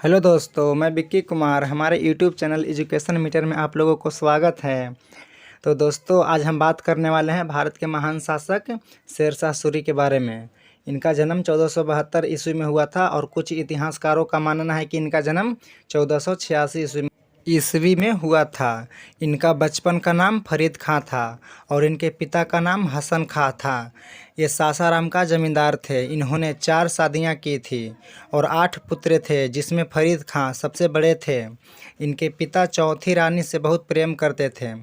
Hello दोस्तों, मैं विक्की कुमार। हमारे यूट्यूब चैनल एजुकेशन मीटर में आप लोगों को स्वागत है। तो दोस्तों, आज हम बात करने वाले हैं भारत के महान शासक शेरशाह सूरी के बारे में। इनका जन्म 1472 ईस्वी में हुआ था और कुछ इतिहासकारों का मानना है कि इनका जन्म 1486 ईस्वी में हुआ था। इनका बचपन का नाम फरीद खां था और इनके पिता का नाम हसन खां था। ये सासाराम का जमींदार थे। इन्होंने 4 शादियां की थी और 8 पुत्र थे, जिसमें फरीद खां सबसे बड़े थे। इनके पिता चौथी रानी से बहुत प्रेम करते थे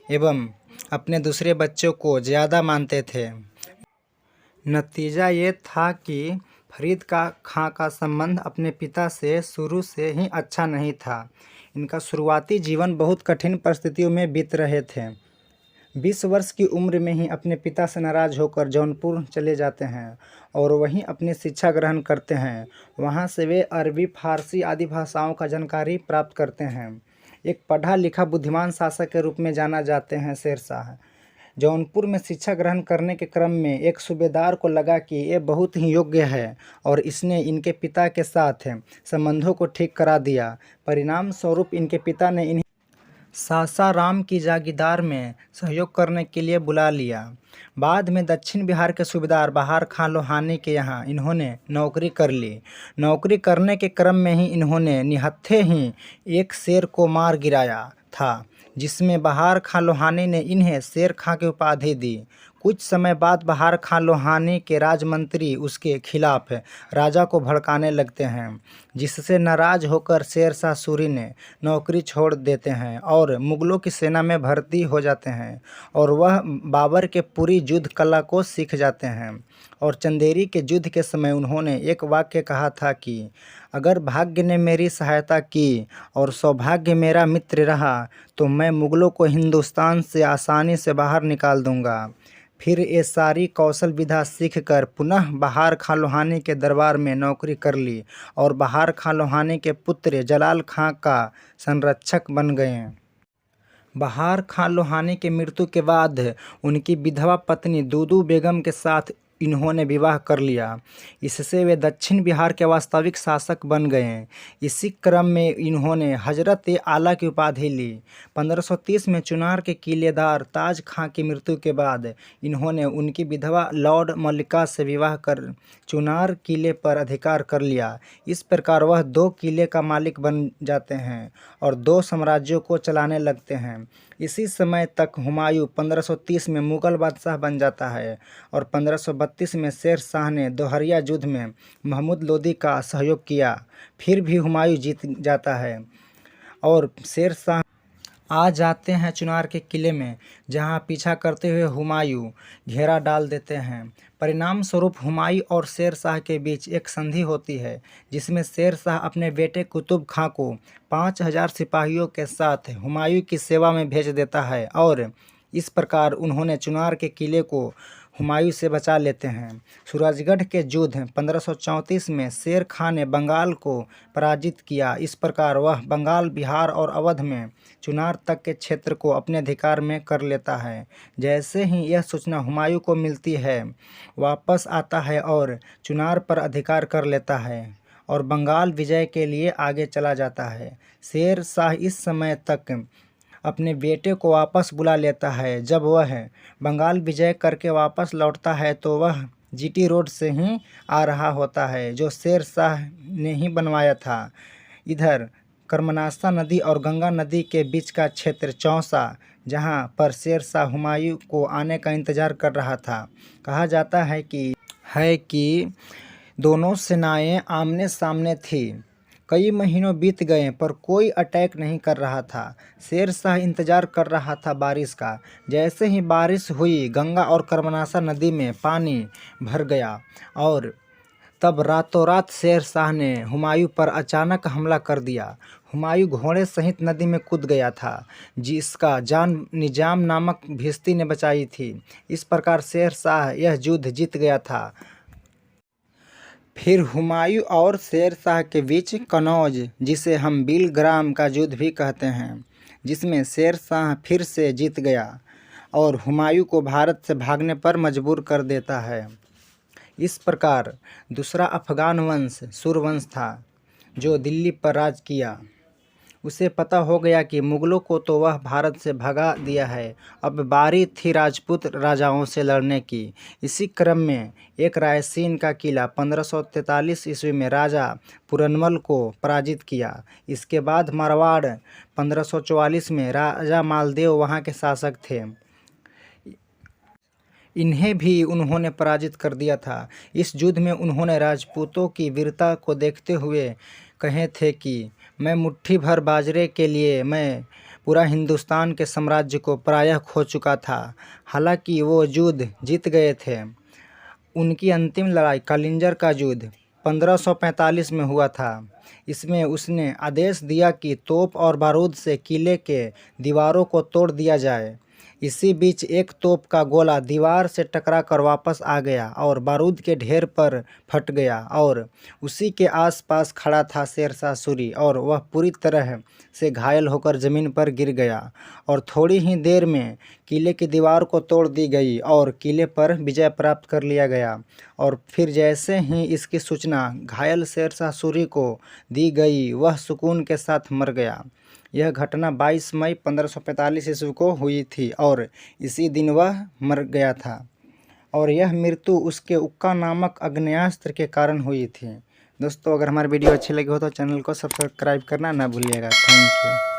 एवं अपने दूसरे बच्चों को ज़्यादा मानते थे। नतीजा ये था कि फरीद खां का संबंध अपने पिता से शुरू से ही अच्छा नहीं था। इनका शुरुआती जीवन बहुत कठिन परिस्थितियों में बीत रहे थे। 20 वर्ष की उम्र में ही अपने पिता से नाराज होकर जौनपुर चले जाते हैं और वहीं अपनी शिक्षा ग्रहण करते हैं। वहां से वे अरबी, फारसी आदि भाषाओं का जानकारी प्राप्त करते हैं। एक पढ़ा लिखा बुद्धिमान शासक के रूप में जाना जाते हैं शेरशाह। जौनपुर में शिक्षा ग्रहण करने के क्रम में एक सूबेदार को लगा कि ये बहुत ही योग्य है और इसने इनके पिता के साथ संबंधों को ठीक करा दिया। परिणाम स्वरूप इनके पिता ने इन्हें सासाराम की जागीरदार में सहयोग करने के लिए बुला लिया। बाद में दक्षिण बिहार के सूबेदार बहार खां लोहानी के यहाँ इन्होंने नौकरी कर ली। नौकरी करने के क्रम में ही इन्होंने निहत्थे ही एक शेर को मार गिराया था, जिसमें बहार खां लोहानी ने इन्हें शेर खां की उपाधि दी। कुछ समय बाद बहार खां लोहानी के राजमंत्री उसके खिलाफ राजा को भड़काने लगते हैं, जिससे नाराज होकर शेरशाह सूरी ने नौकरी छोड़ देते हैं और मुगलों की सेना में भर्ती हो जाते हैं और वह बाबर के पूरी युद्ध कला को सीख जाते हैं। और चंदेरी के युद्ध के समय उन्होंने एक वाक्य कहा था कि अगर भाग्य ने मेरी सहायता की और सौभाग्य मेरा मित्र रहा तो मैं मुगलों को हिंदुस्तान से आसानी से बाहर निकाल दूंगा। फिर ये सारी कौशल विद्या सीखकर पुनः बहार खां लोहानी के दरबार में नौकरी कर ली और बहार खां लोहानी के पुत्र जलाल खां का संरक्षक बन गए। बहार खां लोहानी की मृत्यु के बाद उनकी विधवा पत्नी दूदू बेगम के साथ इन्होंने विवाह कर लिया। इससे वे दक्षिण बिहार के वास्तविक शासक बन गए। इसी क्रम में इन्होंने हजरत-ए-आला की उपाधि ली। 1530 में चुनार के किलेदार ताज खां की मृत्यु के बाद इन्होंने उनकी विधवा लॉर्ड मल्लिका से विवाह कर चुनार किले पर अधिकार कर लिया। इस प्रकार वह 2 किले का मालिक बन जाते हैं और 2 साम्राज्यों को चलाने लगते हैं। इसी समय तक हुमायूं 1530 में मुगल बादशाह बन जाता है और 1532 में शेर शाह ने दोहरिया युद्ध में महमूद लोदी का सहयोग किया। फिर भी हुमायूं जीत जाता है और शेर शाह आ जाते हैं चुनार के किले में, जहां पीछा करते हुए हुमायूं घेरा डाल देते हैं। परिणाम स्वरूप हुमायूं और शेर शाह के बीच एक संधि होती है, जिसमें शेर शाह अपने बेटे कुतुब खां को 5000 सिपाहियों के साथ हुमायूं की सेवा में भेज देता है और इस प्रकार उन्होंने चुनार के किले को हुमायूं से बचा लेते हैं। सूरजगढ़ के युद्ध 1534 में शेर खां ने बंगाल को पराजित किया। इस प्रकार वह बंगाल, बिहार और अवध में चुनार तक के क्षेत्र को अपने अधिकार में कर लेता है। जैसे ही यह सूचना हुमायूं को मिलती है, वापस आता है और चुनार पर अधिकार कर लेता है और बंगाल विजय के लिए आगे चला जाता है। शेर शाह इस समय तक अपने बेटे को वापस बुला लेता है। जब वह बंगाल विजय करके वापस लौटता है तो वह जीटी रोड से ही आ रहा होता है, जो शेर शाह ने ही बनवाया था। इधर कर्मनाशा नदी और गंगा नदी के बीच का क्षेत्र चौसा, जहां पर शेर शाह हुमायूं को आने का इंतजार कर रहा था। कहा जाता है कि दोनों सेनाएं आमने सामने थी। कई महीनों बीत गए पर कोई अटैक नहीं कर रहा था। शेर शाह इंतजार कर रहा था बारिश का। जैसे ही बारिश हुई, गंगा और कर्मनाशा नदी में पानी भर गया और तब रातों रात शेर शाह ने हुमायूं पर अचानक हमला कर दिया। हुमायूं घोड़े सहित नदी में कूद गया था, जिसका जान निजाम नामक भिश्ती ने बचाई थी। इस प्रकार शेर शाह यह युद्ध जीत गया था। फिर हुमायूं और शेर शाह के बीच कनौज, जिसे हम बिलग्राम का युद्ध भी कहते हैं, जिसमें शेर शाह फिर से जीत गया और हुमायूं को भारत से भागने पर मजबूर कर देता है। इस प्रकार दूसरा अफगान वंश सूरवंश था, जो दिल्ली पर राज किया। उसे पता हो गया कि मुगलों को तो वह भारत से भगा दिया है, अब बारी थी राजपूत राजाओं से लड़ने की। इसी क्रम में एक रायसीन का किला 1543 ईस्वी में राजा पुरनमल को पराजित किया। इसके बाद मारवाड़ 1544 में राजा मालदेव वहाँ के शासक थे। इन्हें भी उन्होंने पराजित कर दिया था। इस युद्ध में उन्होंने राजपूतों की वीरता को देखते हुए कहे थे कि मैं मुट्ठी भर बाजरे के लिए मैं पूरा हिंदुस्तान के साम्राज्य को प्रायः खो चुका था। हालांकि वो युद्ध जीत गए थे। उनकी अंतिम लड़ाई कलिंजर का युद्ध 1545 में हुआ था। इसमें उसने आदेश दिया कि तोप और बारूद से किले के दीवारों को तोड़ दिया जाए। इसी बीच एक तोप का गोला दीवार से टकरा कर वापस आ गया और बारूद के ढेर पर फट गया और उसी के आसपास खड़ा था शेरशाह सूरी और वह पूरी तरह से घायल होकर ज़मीन पर गिर गया और थोड़ी ही देर में किले की दीवार को तोड़ दी गई और किले पर विजय प्राप्त कर लिया गया। और फिर जैसे ही इसकी सूचना घायल शेरशाह सूरी को दी गई, वह सुकून के साथ मर गया। यह घटना 22 मई 1545 ईस्वी को हुई थी और इसी दिन वह मर गया था और यह मृत्यु उसके उक्का नामक आग्नेयास्त्र के कारण हुई थी। दोस्तों, अगर हमारी वीडियो अच्छी लगी हो तो चैनल को सब्सक्राइब करना ना भूलिएगा। Thank you.